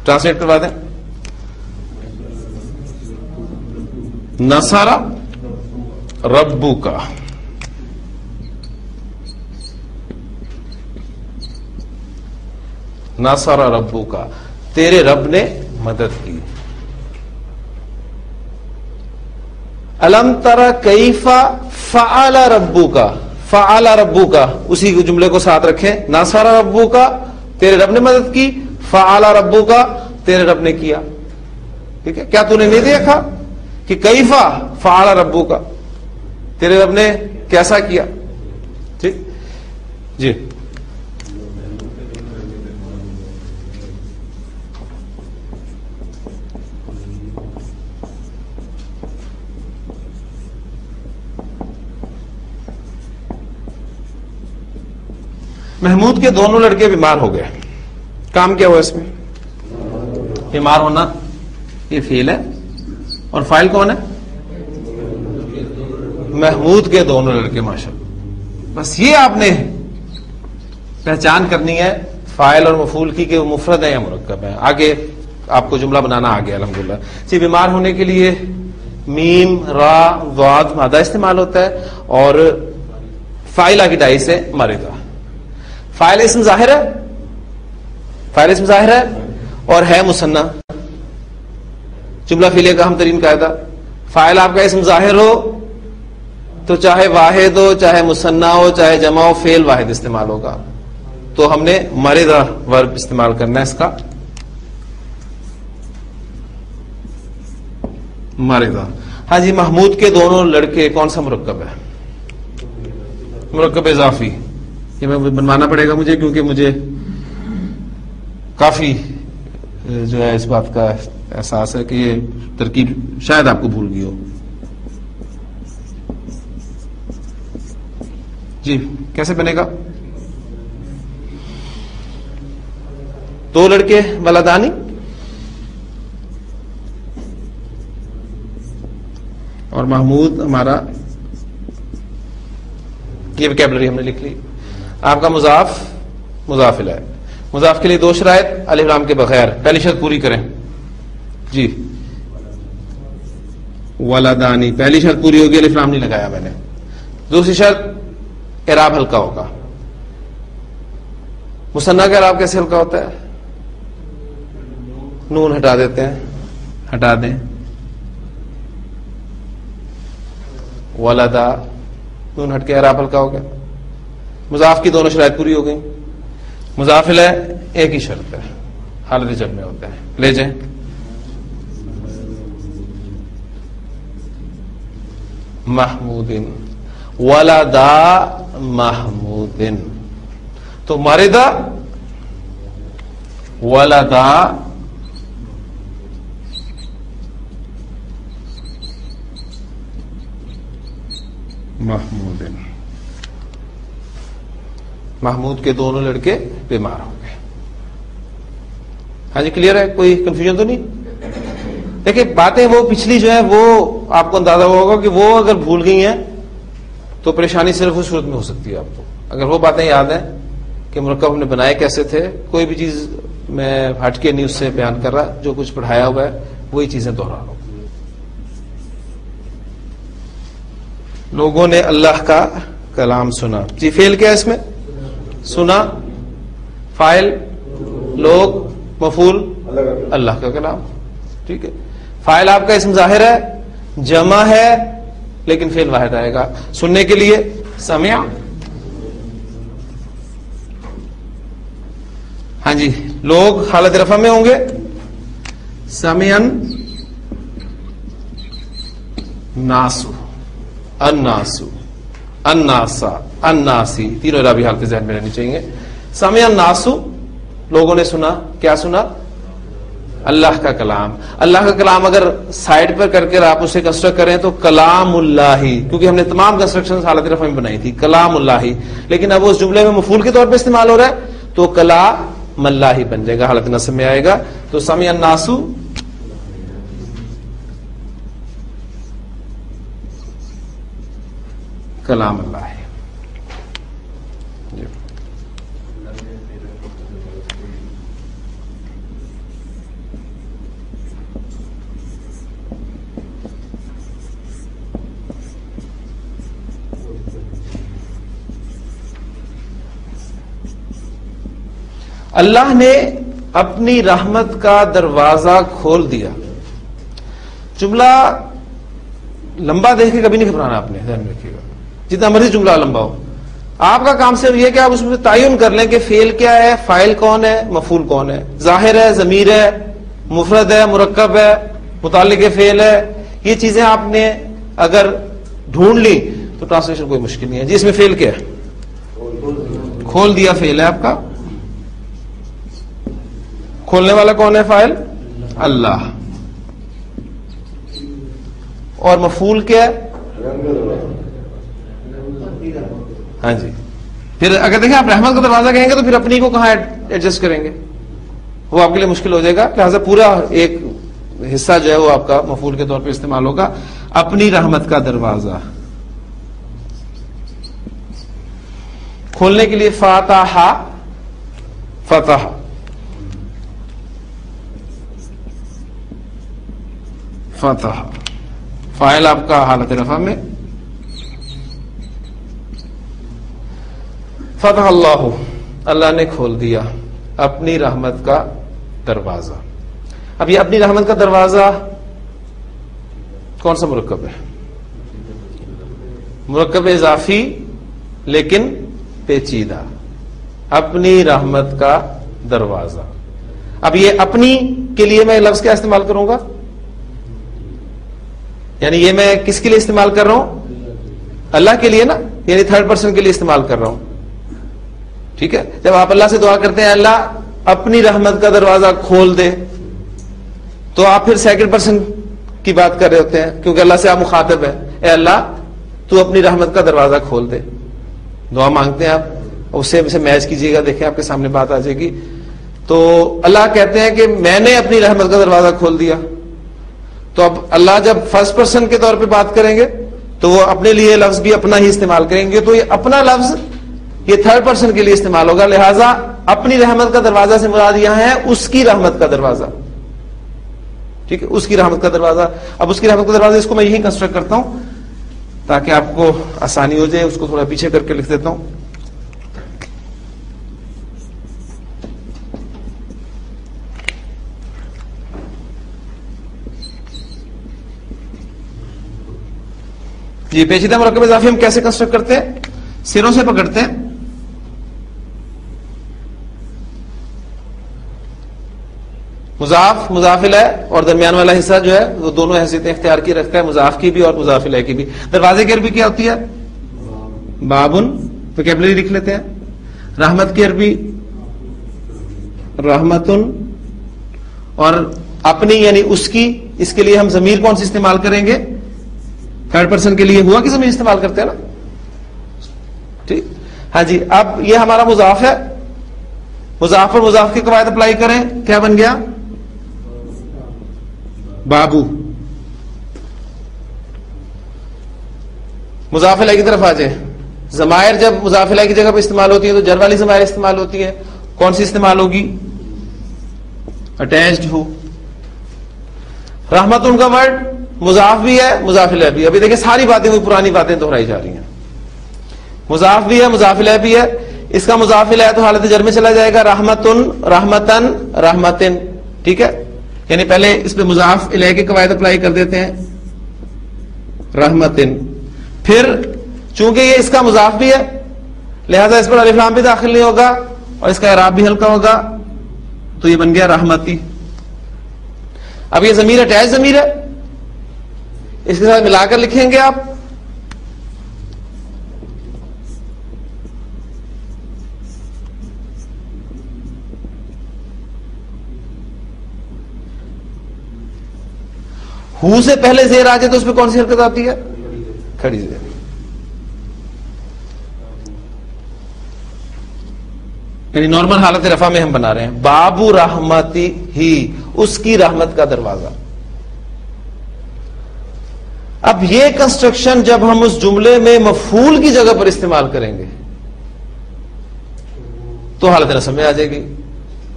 ٹرانسلیٹ کروا دیں. نصر ربو کا. نصر ربو کا, تیرے رب نے مدد کی. الم ترى کیف فعل ربک. فعل ربک, اسی جملے کو ساتھ رکھیں. ناصر ربک, تیرے رب نے مدد کی. فعل ربک, تیرے رب نے کیا. ٹھیک ہے. کیا تو نے نہیں دیکھا کہ کیف فعل ربک, تیرے رب نے کیسا کیا. ٹھیک جی. محمود کے دونوں لڑکے بیمار ہو گئے. کام کیا ہوا اس میں؟ بیمار ہونا یہ فعل ہے, اور فاعل کون ہے؟ محمود کے دونوں لڑکے. ماشاءاللہ. بس یہ آپ نے پہچان کرنی ہے فاعل اور مفعول کی کہ وہ مفرد ہے یا مرکب ہے. آگے آپ کو جملہ بنانا آ گیا الحمدللہ. جی, بیمار ہونے کے لیے میم, را, ضاد مادہ استعمال ہوتا ہے, اور فاعل کی ڈائی سے مرے گا. فاعل اسم ظاہر ہے, فاعل اسم ظاہر ہے اور ہے مثنی. جملہ فعلیہ کا ہم ترین قاعدہ, فاعل آپ کا اسم ظاہر ہو تو چاہے واحد ہو, چاہے مثنی ہو, چاہے جمع ہو, فعل واحد استعمال ہوگا. تو ہم نے مرض ورب استعمال کرنا ہے اس کا. مرض. ہاں جی, محمود کے دونوں لڑکے کون سا مرکب ہے؟ مرکب اضافی. یہ میں بنوانا پڑے گا مجھے, کیونکہ مجھے کافی جو ہے اس بات کا احساس ہے کہ یہ ترکیب شاید آپ کو بھول گئی ہو. جی, کیسے بنے گا؟ 2 لڑکے ولدانی. اور محمود ہمارا یہ ویکیبلری ہم نے لکھ لی. آپ کا مضاف مضاف الیہ. مضاف کے لیے 2 شرائط الف لام کے بغیر. پہلی شرط پوری کریں جی. ولدانی پہلی شرط پوری ہوگی, الف لام نہیں لگایا میں نے. دوسری شرط اعراب ہلکا ہوگا. مثنیٰ کا اعراب کیسے ہلکا ہوتا ہے؟ نون ہٹا دیتے ہیں, ہٹا دیں. ولدا نون ہٹ کے اعراب ہلکا ہو گیا. مضاف کی دونوں شرائط پوری ہو گئی. مضاف الیہ ایک ہی شرط ہے, حالت جب میں ہوتا ہے. لے جائیں محمود ولدا محمود. تو مردا ولدا محمود. محمود کے دونوں لڑکے بیمار ہو گئے. ہاں جی کلیئر ہے, کوئی کنفیوژن تو نہیں؟ دیکھیں باتیں وہ پچھلی جو ہے وہ آپ کو اندازہ ہوگا کہ وہ اگر بھول گئی ہیں تو پریشانی صرف اس صورت میں ہو سکتی ہے آپ کو. اگر وہ باتیں یاد ہیں کہ مرکب نے بنائے کیسے تھے, کوئی بھی چیز میں ہٹ کے نہیں اس سے بیان کر رہا, جو کچھ پڑھایا ہوا ہے وہی چیزیں دوہرا رہا ہوں. لوگوں نے اللہ کا کلام سنا. جی فعل کیا ہے اس میں؟ سنا. فاعل لوگ, مفعول اللہ کا کلام. ٹھیک ہے. فاعل آپ کا اسم ظاہر ہے, جمع ہے, لیکن فعل واحد آئے گا. سننے کے لیے سمع. ہاں جی لوگ حالت رفع میں ہوں گے. سمعن ناسو, الناسو, الناسا, الناسی, تینوں اعرابی حالت ذہن میں رہنی چاہیے. سمع الناسو لوگوں نے سنا. کیا سنا؟ اللہ کا کلام. اللہ کا کلام اگر سائڈ پر کر کے آپ اسے کنسٹرکٹ کریں تو کلام اللہ, کیونکہ ہم نے تمام کنسٹرکشن حالت رفع میں بنائی تھی کلام اللہ, لیکن اب اس جملے میں مفعول کے طور پہ استعمال ہو رہا ہے تو کلام اللہ ہی بن جائے گا, حالت نصب میں آئے گا. تو سمع الناسو کلام اللہ ہے. اللہ نے اپنی رحمت کا دروازہ کھول دیا. جملہ لمبا دیکھ کے کبھی نہیں گھبرانا, آپ نے ذہن میں رکھیے گا. جتنا مرضی جملہ لمبا ہو, آپ کا کام صرف یہ کہ آپ اس میں تعین کر لیں کہ فعل کیا ہے, فاعل کون ہے, مفعول کون ہے, ظاہر ہے, ضمیر ہے, مفرد ہے, مرکب ہے, متعلق فعل ہے. یہ چیزیں آپ نے اگر ڈھونڈ لی تو ٹرانسلیشن کوئی مشکل نہیں ہے. جی اس میں فعل کیا ہے؟ کھول دیا فعل ہے آپ کا. کھولنے والا کون ہے؟ فاعل اللہ. اور مفعول کیا ہے؟ ہاں جی. پھر اگر دیکھیں آپ رحمت کا دروازہ کہیں گے تو پھر اپنی کو کہاں ایڈجسٹ کریں گے, وہ آپ کے لیے مشکل ہو جائے گا. لہٰذا پورا ایک حصہ جو ہے وہ آپ کا مفعول کے طور پہ استعمال ہوگا. اپنی رحمت کا دروازہ کھولنے کے لیے فاتح, فتح. فتح فاعل آپ کا حالت رفع میں. فتح اللہ, اللہ نے کھول دیا اپنی رحمت کا دروازہ. اب یہ اپنی رحمت کا دروازہ کون سا مرکب ہے؟ مرکب اضافی لیکن پیچیدہ. اپنی رحمت کا دروازہ. اب یہ اپنی کے لیے میں لفظ کیا استعمال کروں گا؟ یعنی یہ میں کس کے لیے استعمال کر رہا ہوں؟ اللہ کے لیے نا, یعنی تھرڈ پرسن کے لیے استعمال کر رہا ہوں. ٹھیک ہے. جب آپ اللہ سے دعا کرتے ہیں اللہ اپنی رحمت کا دروازہ کھول دے, تو آپ پھر سیکنڈ پرسن کی بات کر رہے ہوتے ہیں, کیونکہ اللہ سے آپ مخاطب ہیں. اے اللہ تو اپنی رحمت کا دروازہ کھول دے. دعا مانگتے ہیں آپ, اس سے میچ کیجیے گا, دیکھیں آپ کے سامنے بات آ جائے گی. تو اللہ کہتے ہیں کہ میں نے اپنی رحمت کا دروازہ کھول دیا. تو اب اللہ جب فرسٹ پرسن کے طور پہ بات کریں گے تو وہ اپنے لیے لفظ بھی اپنا ہی استعمال کریں گے, تو یہ اپنا لفظ یہ تھرڈ پرسن کے لیے استعمال ہوگا, لہذا اپنی رحمت کا دروازہ سے مراد یہاں ہے اس کی رحمت کا دروازہ. ٹھیک ہے, اس کی رحمت کا دروازہ. اب اس کی رحمت کا دروازہ اس کو میں یہی کنسٹرکٹ کرتا ہوں تاکہ آپ کو آسانی ہو جائے. اس کو تھوڑا پیچھے کر کے لکھ دیتا ہوں. یہ پیچیدہ مرکب اضافی ہم کیسے کنسٹرکٹ کرتے ہیں؟ سروں سے پکڑتے ہیں. مضاف, مضاف الیہ اور درمیان والا حصہ جو ہے وہ دونوں حیثیتیں اختیار کی رکھتا ہے, مضاف کی بھی اور مضاف الیہ کی بھی. دروازے کی عربی کیا ہوتی ہے؟ بابن. ویکیبلری لکھ لیتے ہیں. رحمت کی عربی رحمتن, اور اپنی یعنی اس کی, اس کے لیے ہم ضمیر کون سی استعمال کریں گے؟ تھرڈ پرسن کے لیے ہوا کی ضمیر استعمال کرتے ہیں نا. ٹھیک, ہاں جی. اب یہ ہمارا مضاف ہے, مضاف اور مضاف کی قواعد اپلائی کریں, کیا بن گیا؟ بابو. مضاف الیہ کی طرف آ جائیں. ضمائر جب مضاف الیہ کی جگہ پہ استعمال ہوتی ہے تو جر والی ضمائر استعمال ہوتی ہے. کون سی استعمال ہوگی؟ اٹیچڈ ہو. رحمت ان کا ورڈ مضاف بھی ہے مضاف الیہ بھی ہے. ابھی دیکھیں ساری باتیں وہی پرانی باتیں دہرائی جا رہی ہیں. مضاف بھی ہے مضاف الیہ بھی ہے. اس کا مضاف الیہ تو حالت جر میں چلا جائے گا, رحمتن رحمتن رحمتن. ٹھیک ہے, یعنی پہلے اس پہ مضاف الیہ کی قواعد اپلائی کر دیتے ہیں, رحمتن. پھر چونکہ یہ اس کا مضاف بھی ہے لہذا اس پر الف لام بھی داخل نہیں ہوگا اور اس کا اعراب بھی ہلکا ہوگا, تو یہ بن گیا رحمتی. اب یہ ضمیر اٹیچ ضمیر ہے, اس کے ساتھ ملا کر لکھیں گے آپ. ہو سے پہلے زیر آ جائے تو اس پہ کون سی حرکت آتی ہے؟ کھڑی زیر. یعنی نارمل حالت رفع میں ہم بنا رہے ہیں بابو رحمتی ہی, اس کی رحمت کا دروازہ. اب یہ کنسٹرکشن جب ہم اس جملے میں مفعول کی جگہ پر استعمال کریں گے تو حالت نصب میں آ جائے گی.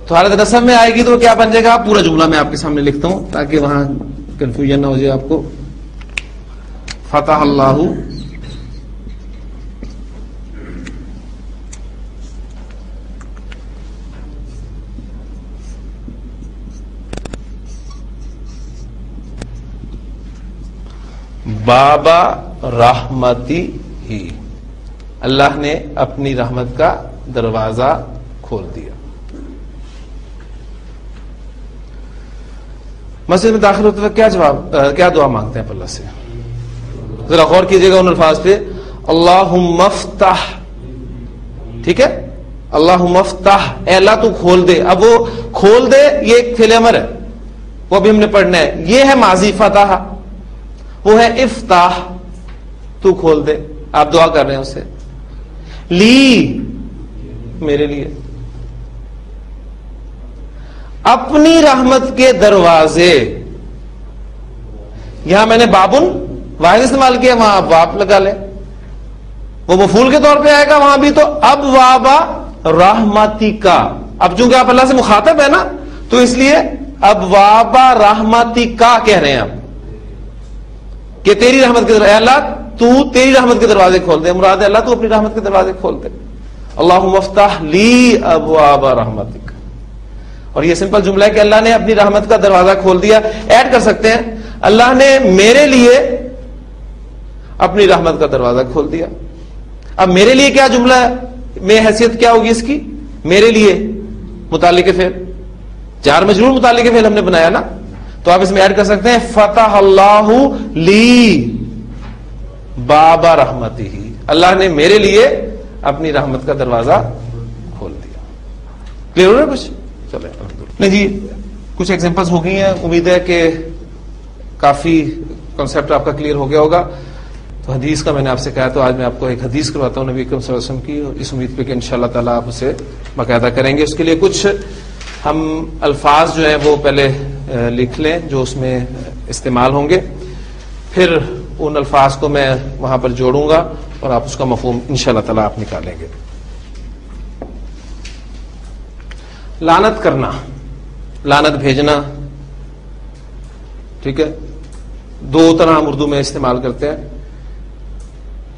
تو حالت نصب میں آئے گی تو کیا بن جائے گا؟ پورا جملہ میں آپ کے سامنے لکھتا ہوں تاکہ وہاں کنفیوژن نہ ہو جائے آپ کو. فتح اللہ بابا رحمتی ہی, اللہ نے اپنی رحمت کا دروازہ کھول دیا. مسجد میں داخل ہوتے وقت کیا دعا مانگتے ہیں اللہ سے؟ ذرا غور کیجیے گا ان الفاظ پہ. اللہم افتح, ٹھیک ہے, اللہم افتح, اے اللہ تو کھول دے. اب وہ کھول دے یہ ایک فعل امر ہے, وہ بھی ہم نے پڑھنا ہے. یہ ہے ماضی فتح, وہ ہے افتح, تو کھول دے. آپ دعا کر رہے ہیں اس سے. لی, میرے لیے. اپنی رحمت کے دروازے, یہاں میں نے بابن واحد استعمال کیا, وہاں آپ باب لگا لیں. وہ مفعول کے طور پہ آئے گا وہاں بھی. تو اب وابا رحمتی کا, اب چونکہ آپ اللہ سے مخاطب ہے نا تو اس لیے اب وابا رحمتی کا کہہ رہے ہیں آپ کہ تیری رحمت کے دروازے, اللہ تو تیری رحمت کے دروازے کھول دے. مراد ہے اللہ تو اپنی رحمت کے دروازے کھول دے. اللہم افتح لی ابواب رحمتک. اور یہ سمپل جملہ ہے کہ اللہ نے اپنی رحمت کا دروازہ کھول دیا. ایڈ کر سکتے ہیں اللہ نے میرے لیے اپنی رحمت کا دروازہ کھول دیا. اب میرے لیے کیا جملہ ہے, میں حیثیت کیا ہوگی اس کی؟ میرے لیے متعلق فعل, جار مجرور متعلق فعل ہم نے بنایا نا, تو آپ اس میں ایڈ کر سکتے ہیں فتح اللہ لی بابا رحمتی ہی, اللہ نے میرے لیے اپنی رحمت کا دروازہ کھول دیا. کلیئر ہو رہا ہے کچھ؟ چلے نہیں جی, کچھ ایگزامپلس ہو گئی ہیں, امید ہے کہ کافی کنسپٹ آپ کا کلیئر ہو گیا ہوگا. تو حدیث کا میں نے آپ سے کہا, تو آج میں آپ کو ایک حدیث کرواتا ہوں نبی اکرم صلی اللہ علیہ وسلم کی, اور اس امید پہ کہ انشاءاللہ تعالیٰ آپ اسے باقاعدہ کریں گے. اس کے لیے کچھ ہم الفاظ جو ہیں وہ پہلے لکھ لیں جو اس میں استعمال ہوں گے، پھر ان الفاظ کو میں وہاں پر جوڑوں گا اور آپ اس کا مفہوم انشاءاللہ تعالی آپ نکالیں گے. لعنت کرنا، لعنت بھیجنا، ٹھیک ہے، دو طرح ہم اردو میں استعمال کرتے ہیں.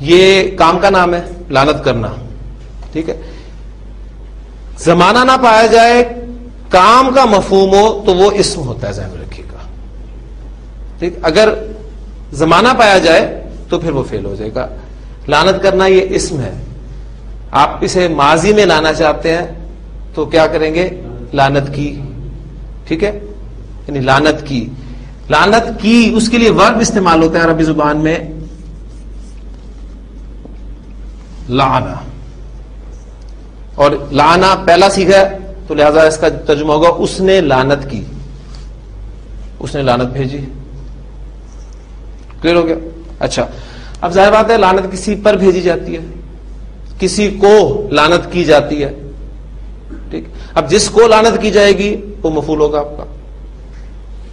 یہ کام کا نام ہے لعنت کرنا، ٹھیک ہے. زمانہ نہ پایا جائے، کام کا مفہوم ہو تو وہ اسم ہوتا ہے، ذہن میں رکھیے گا. ٹھیک، اگر زمانہ پایا جائے تو پھر وہ فعل ہو جائے گا. لعنت کرنا یہ اسم ہے. آپ اسے ماضی میں لانا چاہتے ہیں تو کیا کریں گے؟ لعنت کی. ٹھیک ہے، یعنی لعنت کی. لعنت کی اس کے لیے ورب استعمال ہوتا ہے عربی زبان میں لعنہ، اور لعنہ پہلا سیکھا ہے تو لہذا اس کا ترجمہ ہوگا اس نے لعنت کی، اس نے لعنت بھیجی. کلیئر ہو گیا؟ اچھا، اب ظاہر بات ہے لعنت کسی پر بھیجی جاتی ہے، کسی کو لعنت کی جاتی ہے. ٹھیک، اب جس کو لعنت کی جائے گی وہ مفعول ہوگا آپ کا.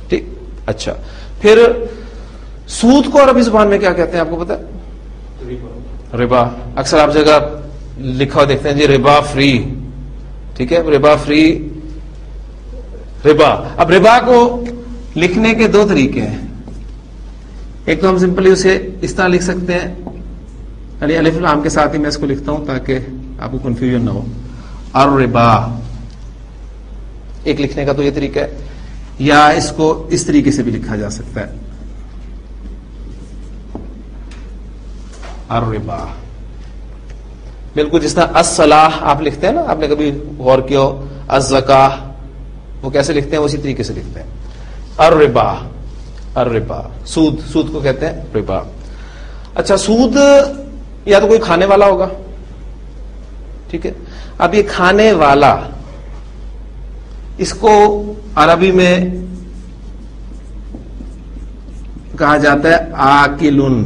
ٹھیک، اچھا، پھر سود کو عربی زبان میں کیا کہتے ہیں آپ کو پتا ہے؟ ربا. اکثر آپ جگہ لکھا ہوا دیکھتے ہیں جی ربا فری. ٹھیک ہے، ربا فری، ربا. اب ربا کو لکھنے کے دو طریقے ہیں. ایک تو ہم سمپلی اسے اس طرح لکھ سکتے ہیں، یعنی الف لام کے ساتھ ہی میں اس کو لکھتا ہوں تاکہ آپ کو کنفیوژن نہ ہو. الربا ایک لکھنے کا تو یہ طریقہ ہے، یا اس کو اس طریقے سے بھی لکھا جا سکتا ہے الربا. بالکل جس طرح الصلاح آپ لکھتے ہیں نا، آپ نے کبھی غور کیا ہو، الزکاہ وہ کیسے لکھتے ہیں؟ اسی طریقے سے لکھتے ہیں. الربا، الربا سود، سود کو کہتے ہیں ربا. اچھا، سود یا تو کوئی کھانے والا ہوگا. ٹھیک ہے، اب یہ کھانے والا، اس کو عربی میں کہا جاتا ہے آکلن.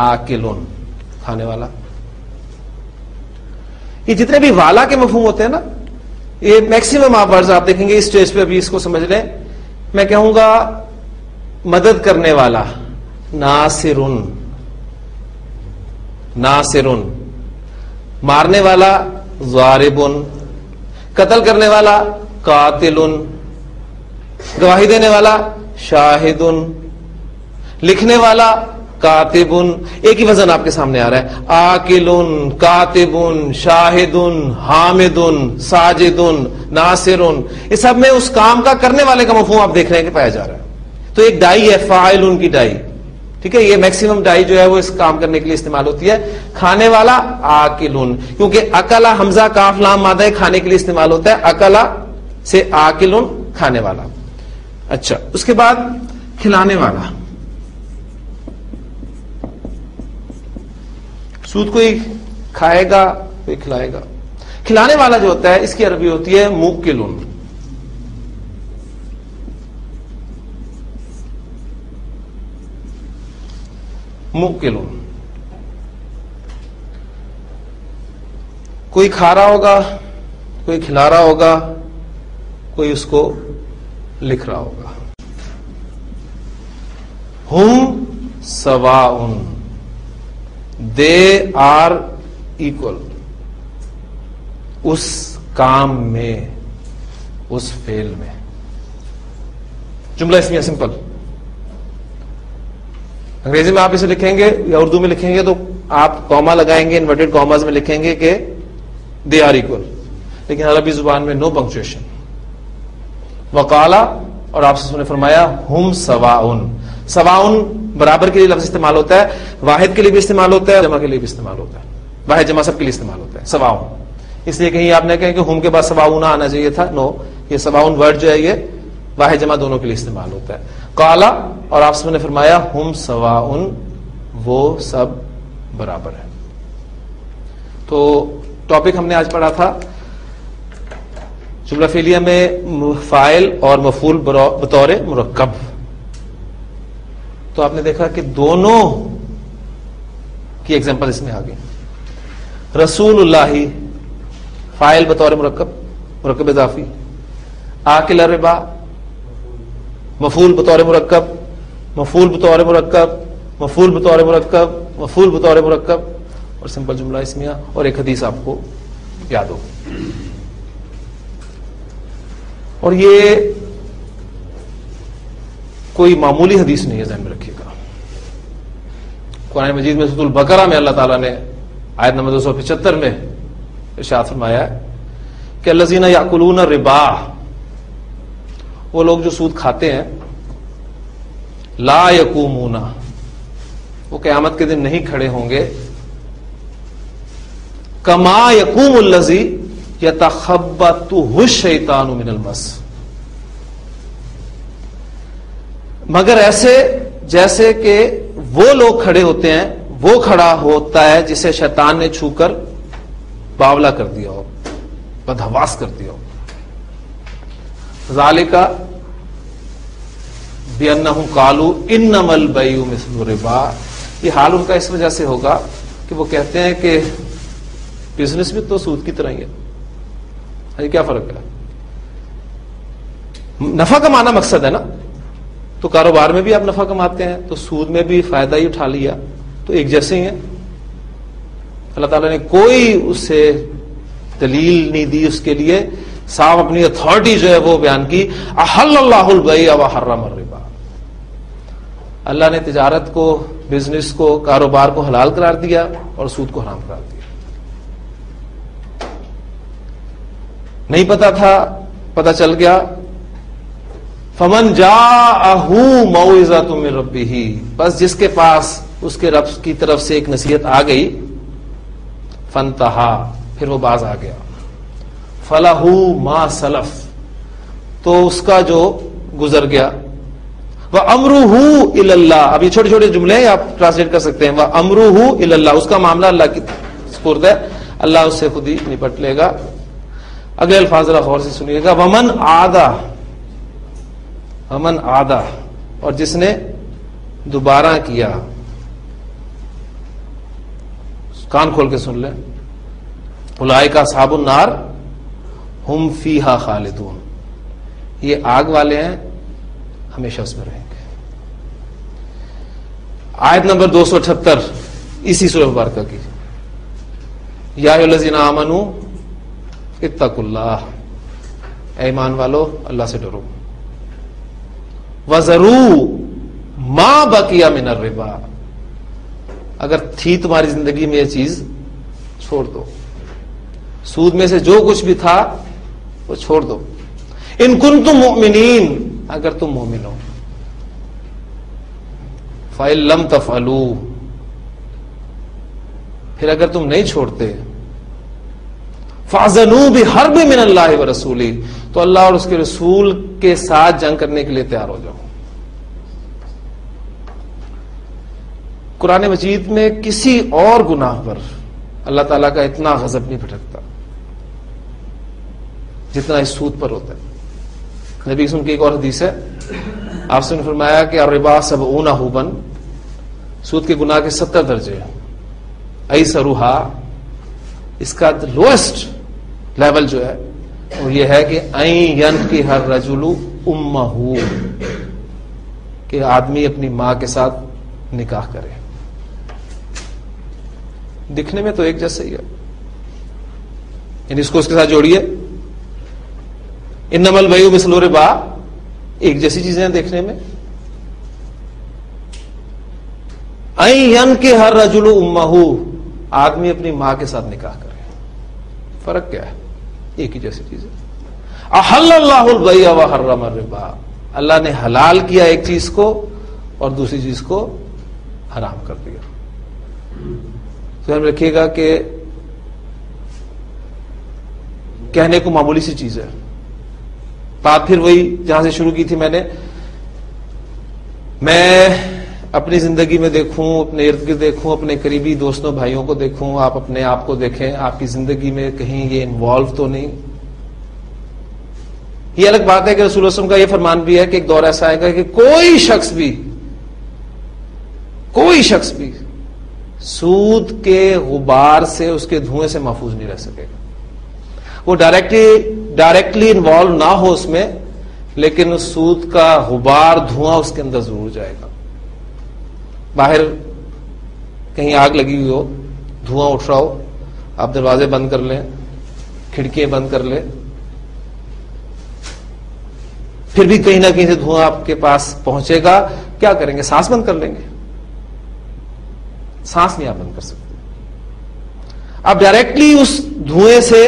آکلن کھانے والا. یہ جتنے بھی والا کے مفہوم ہوتے ہیں نا، یہ میکسیمم آپ ورڈز آپ دیکھیں گے اس اسٹیج پہ. ابھی اس کو سمجھ لیں. میں کہوں گا مدد کرنے والا ناصرن، ناصرن. مارنے والا ضاربن، قتل کرنے والا قاتلن، گواہی دینے والا شاہدن، لکھنے والا کاتبن. ایک ہی وزن آپ کے سامنے آ رہا ہے، آکلن، کاتبن، شاہدن، حامدن، ساجدن، ناصرن. یہ سب میں اس کام کا کرنے والے کا مفہوم آپ دیکھ رہے ہیں کہ پایا جا رہا ہے. تو ایک ڈائی ہے فاعلن کی ڈائی. ٹھیک ہے، یہ میکسیمم ڈائی جو ہے وہ اس کام کرنے کے لیے استعمال ہوتی ہے. کھانے والا آکلن، کیونکہ اکلا حمزہ کاف لام مادہ کھانے کے لیے استعمال ہوتا ہے. اکلا سے آکلن کھانے والا. اچھا، اس کے بعد کھلانے والا. سود کوئی کھائے گا کوئی کھلائے گا. کھلانے والا جو ہوتا ہے اس کی عربی ہوتی ہے موکلن. موکلن. کوئی کھا رہا ہوگا، کوئی کھلا رہا ہوگا، کوئی اس کو لکھ رہا ہوگا. ہم سواء، دے آر ایکول. اس کام میں، اس فعل میں. جملہ اسمیہ سمپل. انگریزی میں آپ اسے لکھیں گے یا اردو میں لکھیں گے تو آپ کوما لگائیں گے، انورٹڈ کاماز میں لکھیں گے کہ دے آر ایکول. لیکن عربی زبان میں نو پنکچویشن. وقالا، اور آپ سے نے فرمایا ہم سواؤن. سواؤن برابر کے لیے لفظ استعمال ہوتا ہے، واحد کے لیے بھی استعمال ہوتا ہے، جمع کے لیے بھی استعمال ہوتا ہے. واحد جمع سب کے لیے استعمال ہوتا ہے سواؤن. اس لیے کہیں آپ نے کہیں کہ ہم کے بعد سواؤن آنا چاہیے تھا. نو، یہ سواؤن ورڈ جو ہے یہ واحد جمع دونوں کے لیے استعمال ہوتا ہے. قالا، اور آپ سے نے فرمایا ہم سواؤن، وہ سب برابر ہے. تو ٹاپک ہم نے آج پڑھا تھا جملہ فعلیہ میں فاعل اور مفعول بطور مرکب. تو آپ نے دیکھا کہ دونوں کی ایگزامپل اس میں آ گئی. رسول اللہ فاعل بطور مرکب اضافی. آکل الربا مفعول بطور مرکب، مفعول بطور مرکب، مفعول بطور مرکب، مفعول بطور مرکب، اور سمپل جملہ اسمیہ. اور ایک حدیث آپ کو یاد ہو. اور یہ کوئی معمولی حدیث نہیں ہے، ذہن میں رکھیے گا. قرآن مجید میں سورۃ البقرہ میں اللہ تعالیٰ نے آیت نمبر 275 میں ارشاد فرمایا ہے کہ الذین یاکلون الربا، وہ لوگ جو سود کھاتے ہیں، لا یقومون، وہ قیامت کے دن نہیں کھڑے ہوں گے، کما یقوم الذی یتخبطہ الشیطان من المس، مگر ایسے جیسے کہ وہ لوگ کھڑے ہوتے ہیں، وہ کھڑا ہوتا ہے جسے شیطان نے چھو کر باولا کر دیا ہو، بدحواس کر دیا ہو. ذالک بِأَنَّهُمْ قَالُوا إِنَّمَا الْبَيْعُ مِثْلُ الرِّبَا، یہ حال ان کا اس وجہ سے ہوگا کہ وہ کہتے ہیں کہ بزنس بھی تو سود کی طرح ہی ہے. کیا فرق ہے؟ نفع کمانا مقصد ہے نا، تو کاروبار میں بھی آپ نفع کماتے ہیں، تو سود میں بھی فائدہ ہی اٹھا لیا، تو ایک جیسے ہی ہیں. اللہ تعالیٰ نے کوئی اسے دلیل نہیں دی اس کے لیے، صاحب اپنی اتھارٹی جو ہے وہ بیان کی. احل اللہ البیع وحرم الربا، اللہ نے تجارت کو، بزنس کو، کاروبار کو حلال قرار دیا اور سود کو حرام قرار دیا. نہیں پتا تھا، پتا چل گیا. فمن جاءہ موعظۃ من ربہ، بس جس کے پاس اس کے رب کی طرف سے ایک نصیحت آ گئی، فانتہا، پھر وہ باز آ گیا، فلہ ما سلف، تو اس کا جو گزر گیا، وامرہ الی اللہ، اب یہ چھوٹے چھوٹے جملے ہیں، آپ ٹرانسلیٹ کر سکتے ہیں. وامرہ الی اللہ، اس کا معاملہ اللہ کی سپرد ہے، اللہ اس سے خود ہی نپٹ لے گا. اگلے الفاظ ذرا غور سے سنیے گا. ومن عادہ، ومن عادہ، اور جس نے دوبارہ کیا، کان کھول کے سن لیں، اولئک اصحاب النار ہم فیہا خالدون، یہ آگ والے ہیں، ہمیشہ اس میں رہیں گے. آیت نمبر 278 اسی سورہ مبارکہ کی. یا ایھا الذین آمنوا اتقوا اللہ، اے ایمان والو اللہ سے ڈرو. وذروا ما بقی من الربا، اگر تھی تمہاری زندگی میں یہ چیز چھوڑ دو، سود میں سے جو کچھ بھی تھا وہ چھوڑ دو. ان کنتم مؤمنین، اگر تم مومن ہو. فَإِن لَمْ تَفْعَلُوا، پھر اگر تم نہیں چھوڑتے، فَأْذَنُوا بِحَرْبٍ مِّنَ اللَّهِ وَرَسُولِهِ، تو اللہ اور اس کے رسول کے ساتھ جنگ کرنے کے لیے تیار ہو جاؤ. قرآن مجید میں کسی اور گناہ پر اللہ تعالیٰ کا اتنا غضب نہیں بھٹکتا جتنا اس سود پر ہوتا ہے. نبی کی ایک اور حدیث ہے، آپ سے نے فرمایا کہ الربا 70 حوبا، سود کے گناہ کے 70 درجے. ایسرھا، اس کا لوئسٹ لیول جو ہے وہ یہ ہے کہ این ینکح الرجل امہ، کہ آدمی اپنی ماں کے ساتھ نکاح کرے. دکھنے میں تو ایک جیسا ہی ہے، یعنی اس کو اس کے ساتھ جوڑیے. انما البیع مثل الربا، ایک جیسی چیزیں ہیں دیکھنے میں. این ینکح الرجل امہ، آدمی اپنی ماں کے ساتھ نکاح کرے. فرق کیا ہے؟ ایک ہی جیسی چیز ہے. احل اللہ البیع وحرم الربا، اللہ نے حلال کیا ایک چیز کو اور دوسری چیز کو حرام کر دیا. ذہن میں رکھیے گا کہ کہنے کو معمولی سی چیز ہے، بات پھر وہی جہاں سے شروع کی تھی میں اپنی زندگی میں دیکھوں، اپنے ارد گرد دیکھوں، اپنے قریبی دوستوں بھائیوں کو دیکھوں، آپ اپنے آپ کو دیکھیں، آپ کی زندگی میں کہیں یہ انوالو تو نہیں. یہ الگ بات ہے کہ رسول اللہ صلی اللہ علیہ وسلم کا یہ فرمان بھی ہے کہ ایک دور ایسا آئے گا کہ کوئی شخص بھی سود کے غبار سے، اس کے دھوئیں سے محفوظ نہیں رہ سکے گا. وہ ڈائریکٹلی انوالو نہ ہو اس میں، لیکن اس سود کا غبار، دھواں اس کے اندر ضرور جائے گا. باہر کہیں آگ لگی ہوئی ہو، دھواں اٹھ رہا ہو، آپ دروازے بند کر لیں، کھڑکیاں بند کر لیں، پھر بھی کہیں نہ کہیں سے دھواں آپ کے پاس پہنچے گا. کیا کریں گے؟ سانس بند کر لیں گے. سانس نہیں آپ بند کر سکتے. آپ ڈائریکٹلی اس دھوئیں سے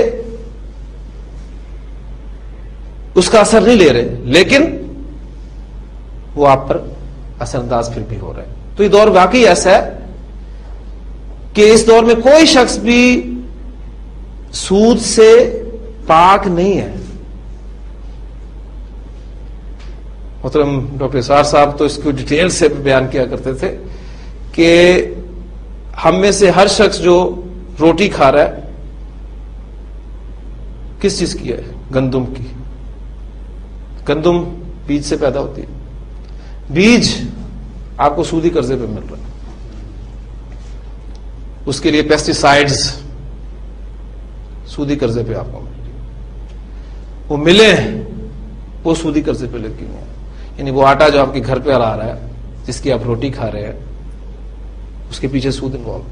اس کا اثر نہیں لے رہے، لیکن وہ آپ پر اثر انداز پھر بھی ہو رہا ہے. تو یہ دور واقعی ایسا ہے کہ اس دور میں کوئی شخص بھی سود سے پاک نہیں ہے. محترم ڈاکٹر اسرار صاحب تو اس کو ڈیٹیل سے بیان کیا کرتے تھے کہ ہم میں سے ہر شخص جو روٹی کھا رہا ہے کس چیز کی ہے؟ گندم کی. گندم بیج سے پیدا ہوتی ہے. بیج آپ کو سودی قرضے پہ مل رہا ہے. اس کے لیے پیسٹی سائیڈز سودی قرضے پہ آپ کو مل رہی ہے. وہ ملے وہ سودی قرضے پہ لگی ہوئی ہیں. یعنی وہ آٹا جو آپ کے گھر پہ آ رہا ہے، جس کی آپ روٹی کھا رہے ہیں، اس کے پیچھے سود انوالو.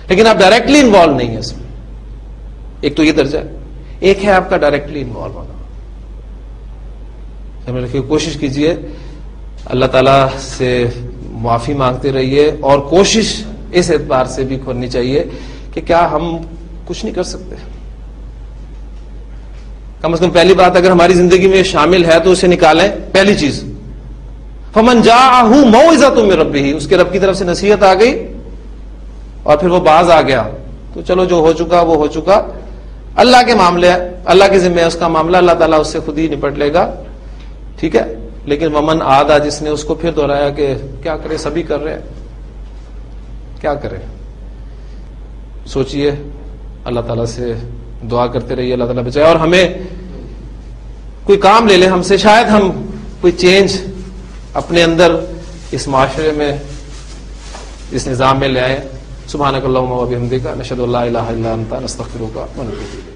لیکن آپ ڈائریکٹلی انوالو نہیں ہے اس میں. ایک تو یہ درجہ ہے. ایک ہے آپ کا ڈائریکٹلی انوالو ہونا. کوشش کیجئے، اللہ تعالیٰ سے معافی مانگتے رہیے، اور کوشش اس اعتبار سے بھی کرنی چاہیے کہ کیا ہم کچھ نہیں کر سکتے. کم از کم پہلی بات اگر ہماری زندگی میں شامل ہے تو اسے نکالیں. پہلی چیز، فمن جاءہ موعظۃ من ربہ، اس کے رب کی طرف سے نصیحت آ گئی اور پھر وہ باز آ گیا، تو چلو جو ہو چکا وہ ہو چکا. اللہ کے معاملے، اللہ کے ذمہ ہے اس کا معاملہ، اللہ تعالیٰ اس سے خود ہی نپٹ لے گا. ٹھیک ہے. لیکن ومن عادا، جس نے اس کو پھر دہرایا کہ کیا کرے، سبھی کر رہے ہیں، کیا کرے. سوچئے، اللہ تعالیٰ سے دعا کرتے رہیے، اللہ تعالیٰ بچائے. اور ہمیں کوئی کام لے لیں ہم سے، شاید ہم کوئی چینج اپنے اندر اس معاشرے میں، اس نظام میں لے آئیں. سبحانک اللہم و بحمدک، نشہد ان لا الہ الا انت، نستغفرک و نتوب الیک.